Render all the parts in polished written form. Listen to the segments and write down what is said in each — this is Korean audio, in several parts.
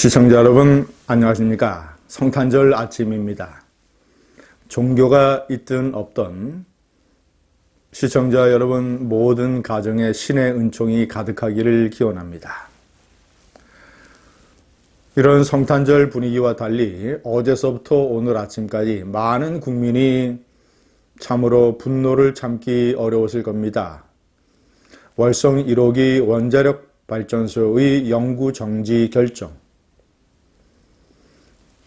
시청자 여러분 안녕하십니까? 성탄절 아침입니다. 종교가 있든 없든 시청자 여러분 모든 가정에 신의 은총이 가득하기를 기원합니다. 이런 성탄절 분위기와 달리 어제서부터 오늘 아침까지 많은 국민이 참으로 분노를 참기 어려웠을 겁니다. 월성 1호기 원자력 발전소의 영구 정지 결정.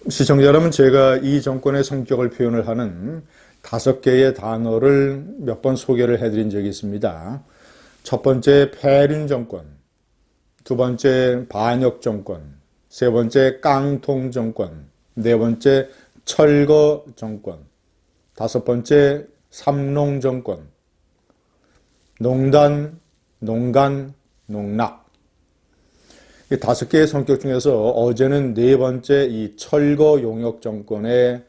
시청자 여러분, 제가 이 정권의 성격을 표현을 하는 5개의 단어를 몇 번 소개를 해드린 적이 있습니다. 첫 번째 폐륜 정권, 두 번째 반역 정권, 세 번째 깡통 정권, 네 번째 철거 정권, 다섯 번째 삼농 정권, 농단, 농간, 농락. 이 5개의 성격 중에서 어제는 네 번째 이 철거 용역 정권의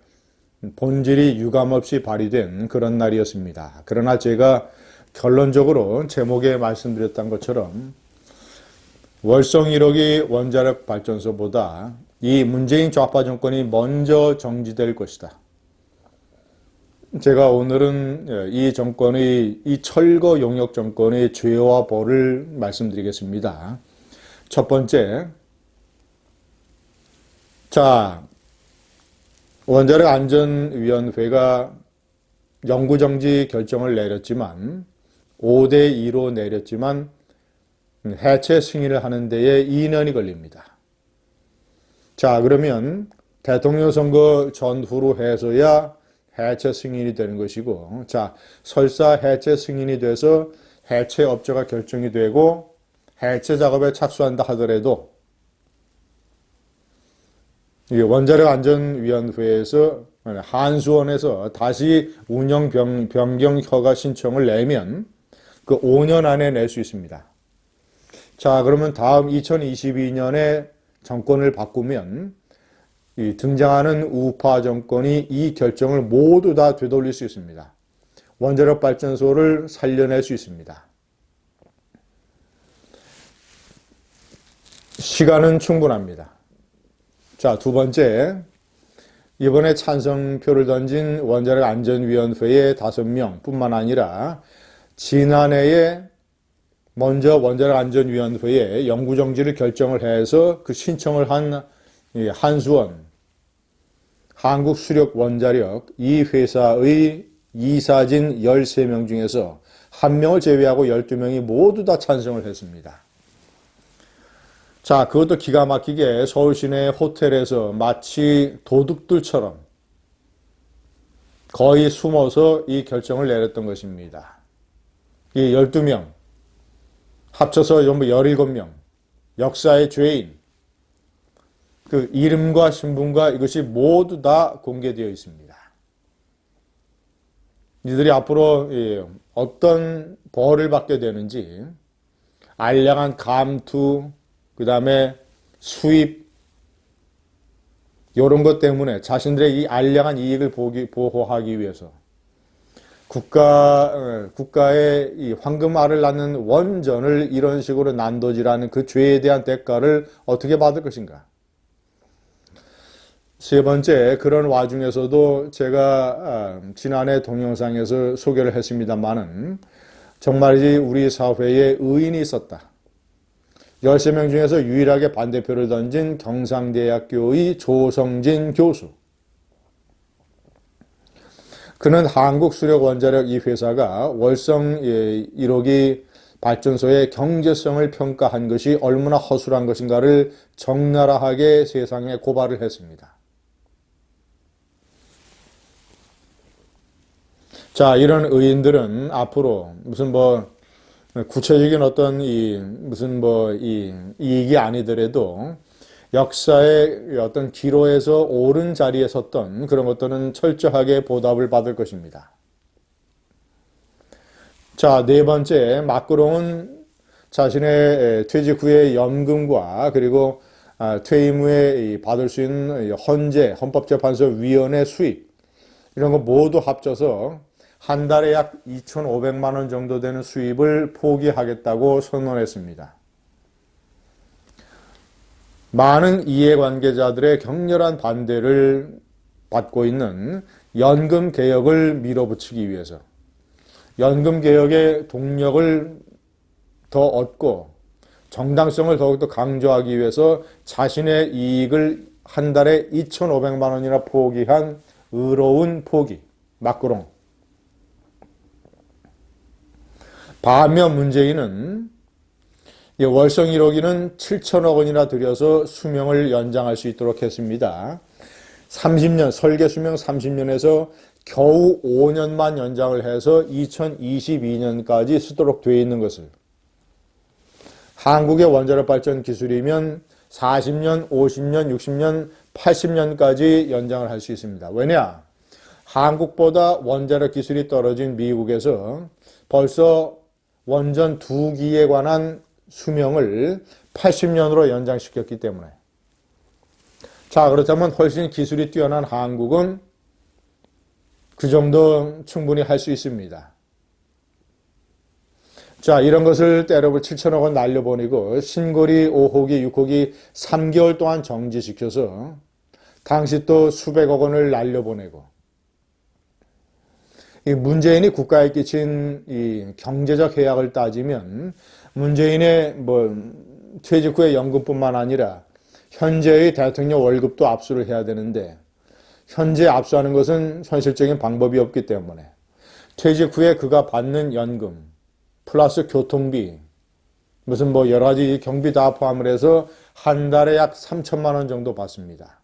본질이 유감없이 발휘된 그런 날이었습니다. 그러나 제가 결론적으로 제목에 말씀드렸던 것처럼 월성 1호기 원자력 발전소보다 이 문재인 좌파 정권이 먼저 정지될 것이다. 제가 오늘은 이 정권의 이 철거 용역 정권의 죄와 벌을 말씀드리겠습니다. 첫 번째, 원자력 안전위원회가 영구정지 결정을 내렸지만 5대2로 내렸지만 해체 승인을 하는 데에 2년이 걸립니다. 그러면 대통령 선거 전후로 해서야 해체 승인이 되는 것이고, 설사 해체 승인이 돼서 해체 업체가 결정이 되고 해체 작업에 착수한다 하더라도 원자력 안전위원회에서 한수원에서 다시 운영 변경 허가 신청을 내면 그 5년 안에 낼 수 있습니다. 그러면 다음 2022년에 정권을 바꾸면 등장하는 우파 정권이 이 결정을 모두 다 되돌릴 수 있습니다. 원자력 발전소를 살려낼 수 있습니다. 시간은 충분합니다. 두 번째, 이번에 찬성표를 던진 원자력 안전위원회의 5명 뿐만 아니라 지난해에 먼저 원자력 안전위원회에 영구정지를 결정을 해서 그 신청을 한 한수원, 한국수력원자력 이 회사의 이사진 13명 중에서 1명을 제외하고 12명이 모두 다 찬성을 했습니다. 그것도 기가 막히게 서울 시내 호텔에서 마치 도둑들처럼 거의 숨어서 이 결정을 내렸던 것입니다. 이 12명, 합쳐서 전부 17명, 역사의 죄인, 그 이름과 신분과 이것이 모두 다 공개되어 있습니다. 이들이 앞으로 어떤 벌을 받게 되는지, 알량한 감투, 그 다음에 수입, 이런 것 때문에 자신들의 이 알량한 이익을 보호하기 위해서 국가의 이 황금알을 낳는 원전을 이런 식으로 난도질하는 그 죄에 대한 대가를 어떻게 받을 것인가? 세 번째, 그런 와중에서도 제가 지난해 동영상에서 소개를 했습니다마는 정말이지 우리 사회에 의인이 있었다. 13명 중에서 유일하게 반대표를 던진 경상대학교의 조성진 교수. 그는 한국수력원자력 이 회사가 월성 1호기 발전소의 경제성을 평가한 것이 얼마나 허술한 것인가를 적나라하게 세상에 고발을 했습니다. 이런 의인들은 앞으로 무슨 구체적인 어떤 이익이 아니더라도 역사의 어떤 기로에서 옳은 자리에 섰던 그런 것들은 철저하게 보답을 받을 것입니다. 네 번째, 마크롱은 자신의 퇴직 후의 연금과 그리고 퇴임 후에 받을 수 있는 헌법재판소 위원회 수입, 이런 거 모두 합쳐서 한 달에 약 2,500만 원 정도 되는 수입을 포기하겠다고 선언했습니다. 많은 이해관계자들의 격렬한 반대를 받고 있는 연금 개혁을 밀어붙이기 위해서 연금 개혁의 동력을 더 얻고 정당성을 더욱더 강조하기 위해서 자신의 이익을 한 달에 2,500만 원이나 포기한 의로운 포기, 마크롱. 반면 문재인은 월성 1호기는 7천억 원이나 들여서 수명을 연장할 수 있도록 했습니다. 30년, 설계 수명 30년에서 겨우 5년만 연장을 해서 2022년까지 쓰도록 되어 있는 것을 한국의 원자력 발전 기술이면 40년, 50년, 60년, 80년까지 연장을 할 수 있습니다. 왜냐? 한국보다 원자력 기술이 떨어진 미국에서 벌써 원전 2기에 관한 수명을 80년으로 연장시켰기 때문에. 자, 그렇다면 훨씬 기술이 뛰어난 한국은 그 정도 충분히 할 수 있습니다. 자, 이런 것을 때려볼 7천억 원 날려보내고 신고리 5호기, 6호기 3개월 동안 정지시켜서 당시 또 수백억 원을 날려보내고 이 문재인이 국가에 끼친 이 경제적 해악을 따지면 문재인의 퇴직 후의 연금뿐만 아니라 현재의 대통령 월급도 압수를 해야 되는데 현재 압수하는 것은 현실적인 방법이 없기 때문에 퇴직 후에 그가 받는 연금 플러스 교통비 무슨 여러 가지 경비 다 포함을 해서 한 달에 약 3천만 원 정도 받습니다.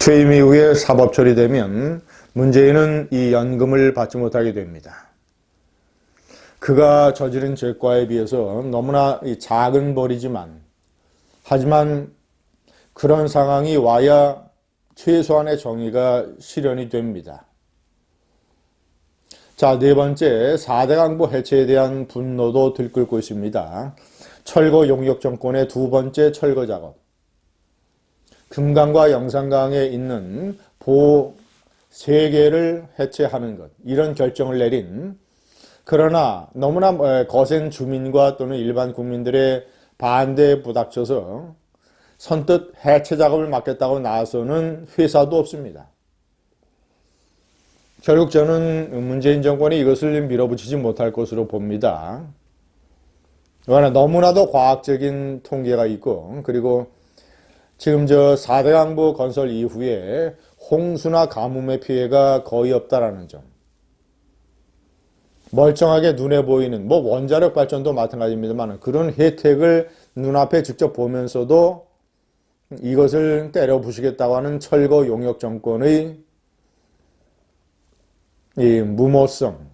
퇴임 이후에 사법 처리되면 문재인은 이 연금을 받지 못하게 됩니다. 그가 저지른 죄과에 비해서 너무나 작은 벌이지만 하지만 그런 상황이 와야 최소한의 정의가 실현이 됩니다. 자, 네 번째, 4대 강보 해체에 대한 분노도 들끓고 있습니다. 철거 용역 정권의 두 번째 철거 작업. 금강과 영산강에 있는 보 3개를 해체하는 것. 이런 결정을 내린 그러나 너무나 거센 주민과 또는 일반 국민들의 반대에 부닥쳐서 선뜻 해체 작업을 맡겠다고 나서는 회사도 없습니다. 결국 저는 문재인 정권이 이것을 밀어붙이지 못할 것으로 봅니다. 왜냐하면 너무나도 과학적인 통계가 있고 그리고 지금 4대 강보 건설 이후에 홍수나 가뭄의 피해가 거의 없다라는 점. 멀쩡하게 눈에 보이는 원자력 발전도 마찬가지입니다만 그런 혜택을 눈앞에 직접 보면서도 이것을 때려 부수겠다고 하는 철거 용역 정권의 이 무모성.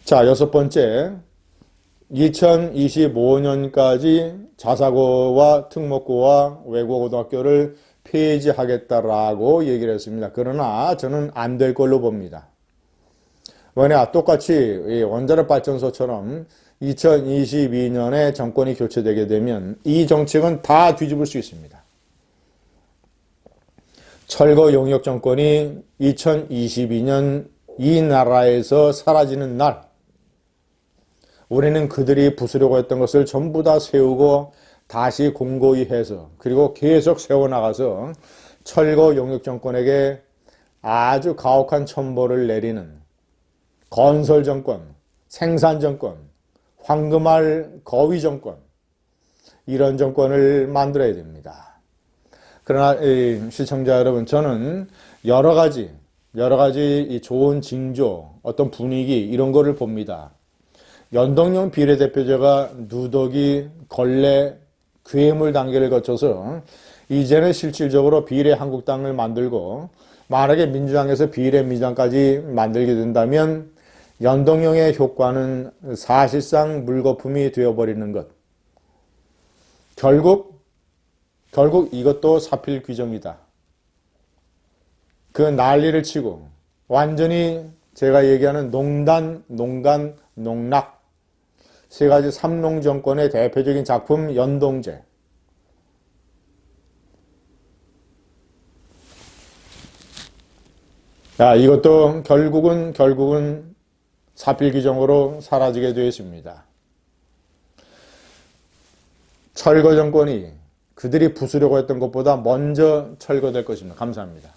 자, 여섯 번째, 2025년까지 자사고와 특목고와 외고고등학교를 폐지하겠다라고 얘기를 했습니다. 그러나 저는 안 될 걸로 봅니다. 왜냐, 똑같이 원자력 발전소처럼 2022년에 정권이 교체되게 되면 이 정책은 다 뒤집을 수 있습니다. 철거 용역 정권이 2022년 이 나라에서 사라지는 날 우리는 그들이 부수려고 했던 것을 전부 다 세우고 다시 공고히 해서 그리고 계속 세워나가서 철거 용역 정권에게 아주 가혹한 천벌을 내리는 건설 정권, 생산 정권, 황금알 거위 정권 이런 정권을 만들어야 됩니다. 그러나 시청자 여러분, 저는 여러 가지 이 좋은 징조, 어떤 분위기 이런 거를 봅니다. 연동형 비례대표제가 누더기, 걸레, 괴물 단계를 거쳐서 이제는 실질적으로 비례한국당을 만들고 만약에 민주당에서 비례민주당까지 만들게 된다면 연동형의 효과는 사실상 물거품이 되어버리는 것. 결국 이것도 사필 규정이다. 그 난리를 치고 완전히 제가 얘기하는 농단, 농간, 농락 세 가지 삼농 정권의 대표적인 작품 연동제. 야, 이것도 결국은 사필 규정으로 사라지게 되어 있습니다. 철거 정권이 그들이 부수려고 했던 것보다 먼저 철거될 것입니다. 감사합니다.